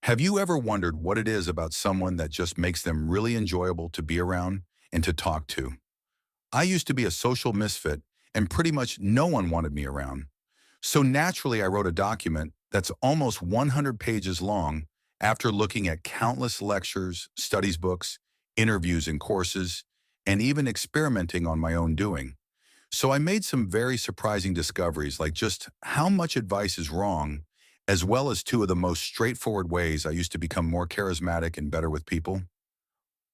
Have you ever wondered what it is about someone that just makes them really enjoyable to be around and to talk to? I used to be a social misfit, and pretty much no one wanted me around. So naturally, I wrote a document that's almost 100 pages long after looking at countless lectures, studies books, interviews and courses, and even experimenting on my own doing. So I made some very surprising discoveries, like just how much advice is wrong, as well as two of the most straightforward ways I used to become more charismatic and better with people.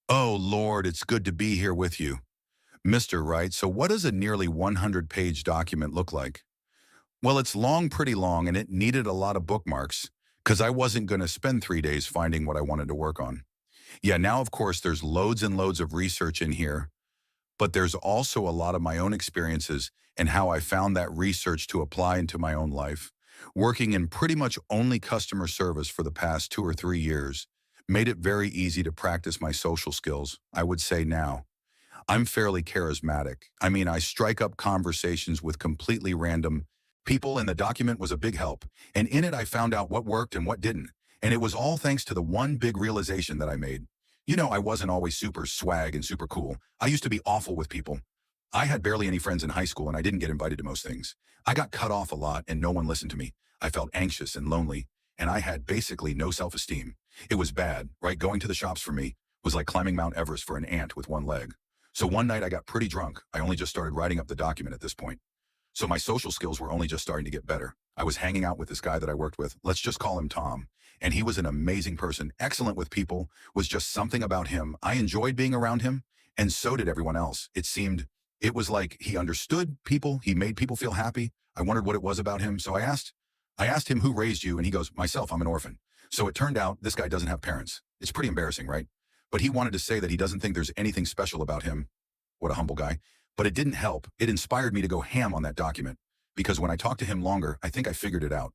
Oh, Lord, it's good to be here with you. Mr. Right, so what does a nearly 100-page document look like? Well, it's long, pretty long, and it needed a lot of bookmarks because I wasn't going to spend 3 days finding what I wanted to work on. Yeah, now, of course, there's loads and loads of research in here, but there's also a lot of my own experiences and how I found that research to apply into my own life. Working in pretty much only customer service for the past 2 or 3 years made it very easy to practice my social skills, I would say now. I'm fairly charismatic. I mean, I strike up conversations with completely random people, and the document was a big help. And in it, I found out what worked and what didn't. And it was all thanks to the one big realization that I made. I wasn't always super swag and super cool. I used to be awful with people. I had barely any friends in high school, and I didn't get invited to most things. I got cut off a lot, and no one listened to me. I felt anxious and lonely, and I had basically no self-esteem. It was bad, right? Going to the shops for me was like climbing Mount Everest for an ant with one leg. So one night I got pretty drunk. I only just started writing up the document at this point. So my social skills were only just starting to get better. I was hanging out with this guy that I worked with. Let's just call him Tom. And he was an amazing person, excellent with people, was just something about him. I enjoyed being around him, and so did everyone else. It was like he understood people. He made people feel happy. I wondered what it was about him. So I asked him, who raised you? And he goes, myself, I'm an orphan. So it turned out this guy doesn't have parents. It's pretty embarrassing, right? But he wanted to say that he doesn't think there's anything special about him. What a humble guy. But it didn't help. It inspired me to go ham on that document. Because when I talked to him longer, I think I figured it out.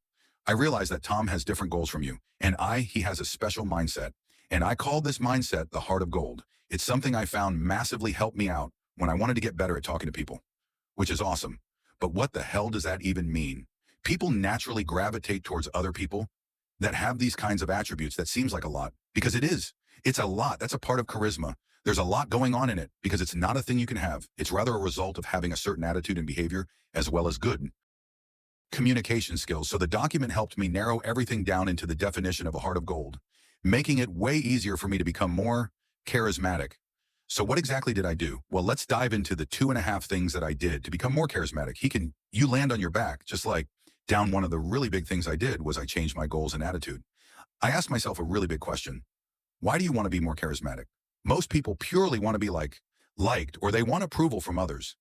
I realized that Tom has different goals from you. And he has a special mindset. And I call this mindset the heart of gold. It's something I found massively helped me out when I wanted to get better at talking to people, which is awesome. But what the hell does that even mean? People naturally gravitate towards other people that have these kinds of attributes. That seems like a lot, because it is. It's a lot. That's a part of charisma. There's a lot going on in it because it's not a thing you can have. It's rather a result of having a certain attitude and behavior as well as good communication skills. So the document helped me narrow everything down into the definition of a heart of gold, making it way easier for me to become more charismatic. So what exactly did I do? Well, let's dive into the 2.5 things that I did to become more charismatic. You land on your back, just like down. One of the really big things I did was I changed my goals and attitude. I asked myself a really big question. Why do you want to be more charismatic? Most people purely want to be liked, or they want approval from others.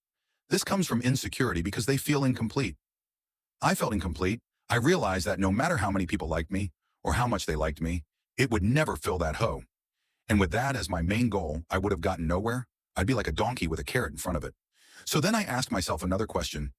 This comes from insecurity because they feel incomplete. I felt incomplete. I realized that no matter how many people liked me or how much they liked me, it would never fill that hoe. And with that as my main goal, I would have gotten nowhere. I'd be like a donkey with a carrot in front of it. So then I asked myself another question.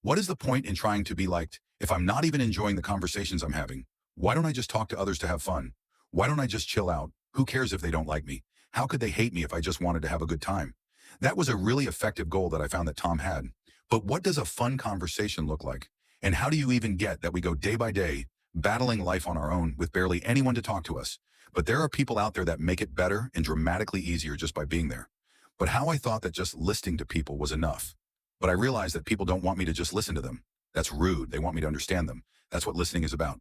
What is the point in trying to be liked if I'm not even enjoying the conversations I'm having? Why don't I just talk to others to have fun? Why don't I just chill out? Who cares if they don't like me? How could they hate me if I just wanted to have a good time? That was a really effective goal that I found that Tom had. But what does a fun conversation look like? And how do you even get that we go day by day, battling life on our own with barely anyone to talk to us? But there are people out there that make it better and dramatically easier just by being there. But how I thought that just listening to people was enough. But I realized that people don't want me to just listen to them. That's rude. They want me to understand them. That's what listening is about.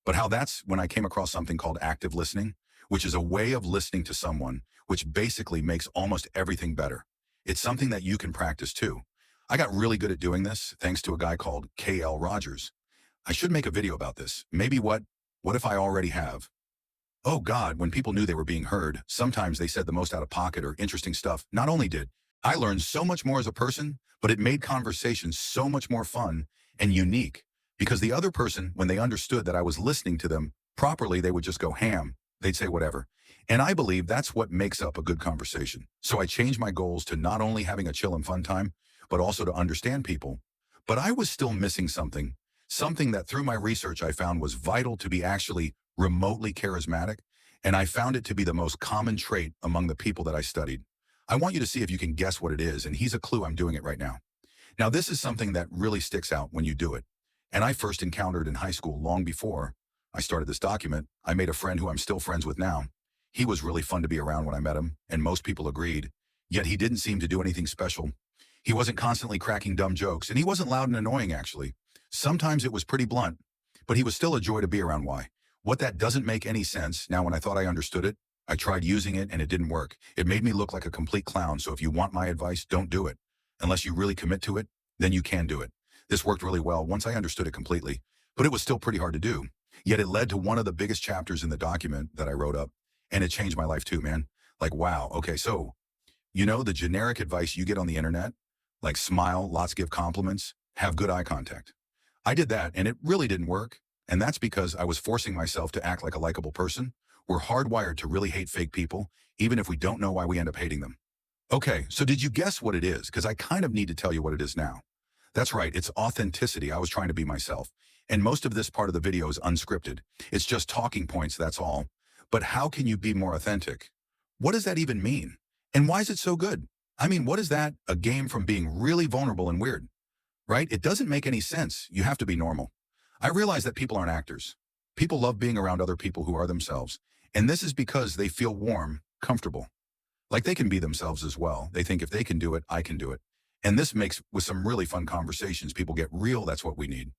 But that's when I came across something called active listening, which is a way of listening to someone, which basically makes almost everything better. It's something that you can practice too. I got really good at doing this thanks to a guy called K.L. Rogers. I should make a video about this. Maybe what if I already have? Oh God, when people knew they were being heard, sometimes they said the most out of pocket or interesting stuff. Not only did I learn so much more as a person, but it made conversations so much more fun and unique because the other person, when they understood that I was listening to them properly, they would just go ham. They'd say whatever. And I believe that's what makes up a good conversation. So I changed my goals to not only having a chill and fun time, but also to understand people. But I was still missing something that through my research I found was vital to be actually remotely charismatic. And I found it to be the most common trait among the people that I studied. I want you to see if you can guess what it is. And here's a clue. I'm doing it right now. Now, this is something that really sticks out when you do it. And I first encountered in high school long before I started this document. I made a friend who I'm still friends with now. He was really fun to be around when I met him, and most people agreed. Yet he didn't seem to do anything special. He wasn't constantly cracking dumb jokes, and he wasn't loud and annoying, actually. Sometimes it was pretty blunt, but he was still a joy to be around. Why? What that doesn't make any sense. Now, when I thought I understood it, I tried using it and it didn't work. It made me look like a complete clown, so if you want my advice, don't do it. Unless you really commit to it, then you can do it. This worked really well once I understood it completely, but it was still pretty hard to do. Yet it led to one of the biggest chapters in the document that I wrote up, and it changed my life too, man. Like, wow, okay, so, the generic advice you get on the internet, like smile, lots give compliments, have good eye contact. I did that, and it really didn't work, and that's because I was forcing myself to act like a likable person. We're hardwired to really hate fake people, even if we don't know why we end up hating them. Okay, so did you guess what it is? Because I kind of need to tell you what it is now. That's right, it's authenticity. I was trying to be myself. And most of this part of the video is unscripted. It's just talking points, that's all. But how can you be more authentic? What does that even mean? And why is it so good? I mean, what is that? A game from being really vulnerable and weird, right? It doesn't make any sense. You have to be normal. I realize that people aren't actors. People love being around other people who are themselves. And this is because they feel warm, comfortable. Like they can be themselves as well. They think if they can do it, I can do it. And this makes with some really fun conversations. People get real. That's what we need.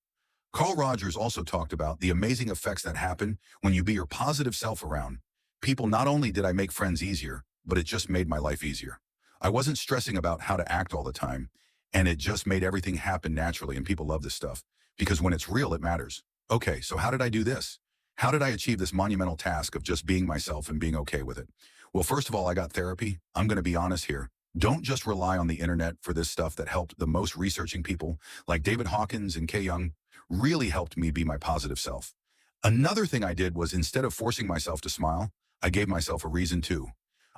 Carl Rogers also talked about the amazing effects that happen when you be your positive self around people. Not only did I make friends easier, but it just made my life easier. I wasn't stressing about how to act all the time, and it just made everything happen naturally, and people love this stuff because when it's real, it matters. Okay, so how did I do this? How did I achieve this monumental task of just being myself and being okay with it? Well, first of all, I got therapy. I'm going to be honest here. Don't just rely on the internet for this stuff. That helped the most researching people like David Hawkins and Kay Young really helped me be my positive self. Another thing I did was instead of forcing myself to smile, I gave myself a reason to.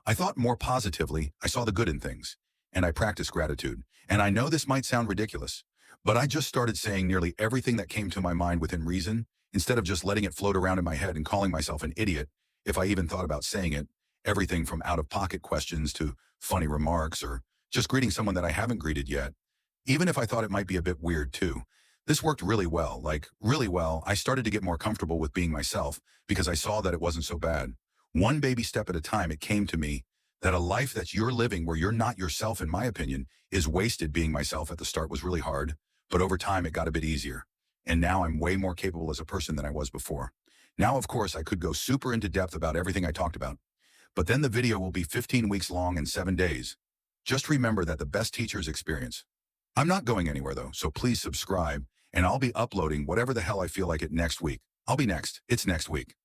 I thought more positively, I saw the good in things, and I practiced gratitude. And I know this might sound ridiculous, but I just started saying nearly everything that came to my mind within reason, instead of just letting it float around in my head and calling myself an idiot if I even thought about saying it. Everything from out-of-pocket questions to funny remarks or just greeting someone that I haven't greeted yet, even if I thought it might be a bit weird too. This worked really well, like really well. I started to get more comfortable with being myself because I saw that it wasn't so bad. One baby step at a time, it came to me that a life that you're living where you're not yourself, in my opinion, is wasted. Being myself at the start was really hard, but over time it got a bit easier. And now I'm way more capable as a person than I was before. Now, of course, I could go super into depth about everything I talked about, but then the video will be 15 weeks long and 7 days. Just remember that the best teacher's experience. I'm not going anywhere though, so please subscribe, and I'll be uploading whatever the hell I feel like it next week. I'll be next. It's next week.